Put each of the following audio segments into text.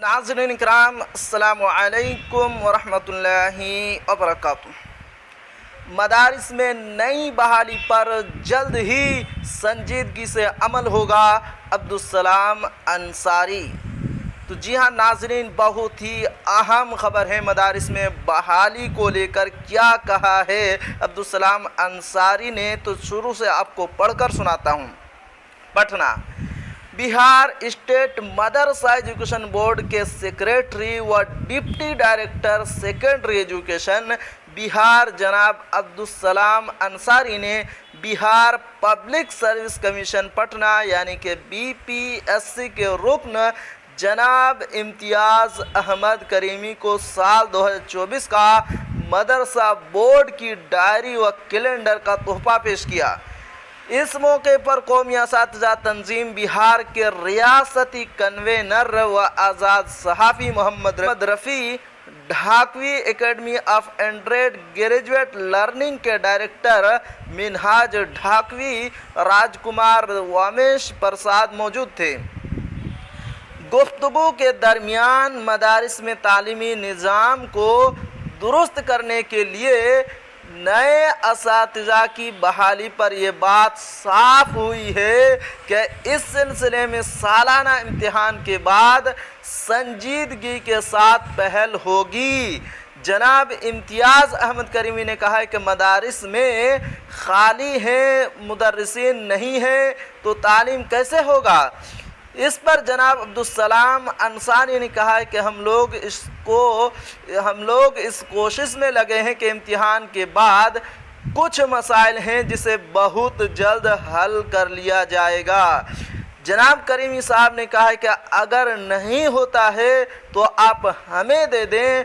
नाज़रीन इकराम, अस्सलामु अलैकुम वरहमतुल्लाहि वबरकातुह। मदारिस में नई बहाली पर जल्द ही संजीदगी से अमल होगा, अब्दुस्सलाम अंसारी। तो जी हाँ नाज़रीन, बहुत ही अहम खबर है। मदारिस में बहाली को लेकर क्या कहा है अब्दुस्सलाम अंसारी ने, तो शुरू से आपको पढ़कर सुनाता हूँ। पटना, बिहार स्टेट मदरसा एजुकेशन बोर्ड के सेक्रेटरी व deputy director secondary education Bihar जनाब अब्दुस्सलाम अंसारी ने Bihar public service commission Patna यानी कि बीपीएससी के रुकन जनाब इम्तियाज़ अहमद करीमी को साल 2024 का मदरसा बोर्ड की डायरी व कैलेंडर का तोहफा पेश किया। इस मौके पर कौमी असातिज़ा तंजीम बिहार के रियासती कन्वेनर व आज़ाद सहाफ़ी Mohammad Rafi, Dhakvi academy of undergraduate learning के डायरेक्टर मिनहाज ढाकवी, राजकुमार वामेश प्रसाद मौजूद थे। गुफ्तगू के दरमियान मदारिस में तालीमी निज़ाम को दुरुस्त करने के लिए नए असातिज़ा की बहाली पर यह बात साफ हुई है कि इस सिलसिले में सालाना इम्तिहान के बाद संजीदगी के साथ पहल होगी। जनाब इम्तियाज़ अहमद करीमी ने कहा है कि मदारिस में खाली हैं, मुदर्रिसीन नहीं हैं, तो तालीम कैसे होगा। इस पर जनाब अब्दुस्सलाम अंसारी ने कहा है कि हम लोग इस कोशिश में लगे हैं कि इम्तिहान के बाद कुछ मसाइल हैं जिसे बहुत जल्द हल कर लिया जाएगा। जनाब करीमी साहब ने कहा है कि अगर नहीं होता है तो आप हमें दे दें,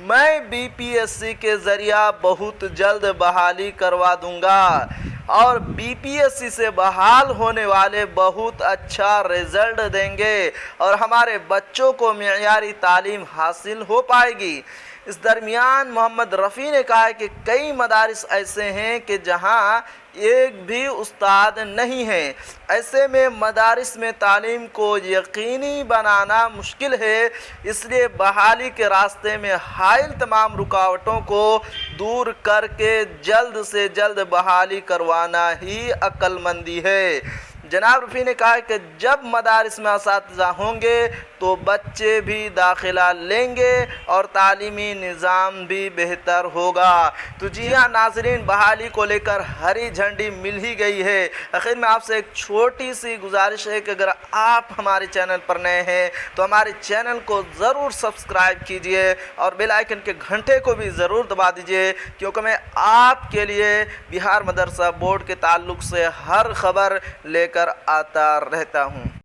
मैं बीपीएससी के ज़रिया बहुत जल्द बहाली करवा दूंगा और बीपीएससी से बहाल होने वाले बहुत अच्छा रिज़ल्ट देंगे और हमारे बच्चों को मेयारी तालीम हासिल हो पाएगी। इस दरमियान मोहम्मद रफ़ी ने कहा है कि कई मदारिस ऐसे हैं कि जहां एक भी उस्ताद नहीं है। ऐसे में मदारिस में तालीम को यकीनी बनाना मुश्किल है, इसलिए बहाली के रास्ते में हाइल तमाम रुकावटों को दूर करके जल्द से जल्द बहाली करवाना ही अक्लमंदी है। जनाब रफ़ी ने कहा कि जब मदारिस में असातिज़ा होंगे तो बच्चे भी दाखिला लेंगे और तालीमी निज़ाम भी बेहतर होगा। तो जी हाँ नाज़रीन, बहाली को लेकर हरी झंडी मिल ही गई है। आखिर में आपसे एक छोटी सी गुजारिश है कि अगर आप हमारे चैनल पर नए हैं तो हमारे चैनल को ज़रूर सब्सक्राइब कीजिए और बेल आइकन के घंटे को भी ज़रूर दबा दीजिए, क्योंकि मैं आपके लिए बिहार मदरसा बोर्ड के ताल्लुक़ से हर खबर लेकर आता रहता हूँ।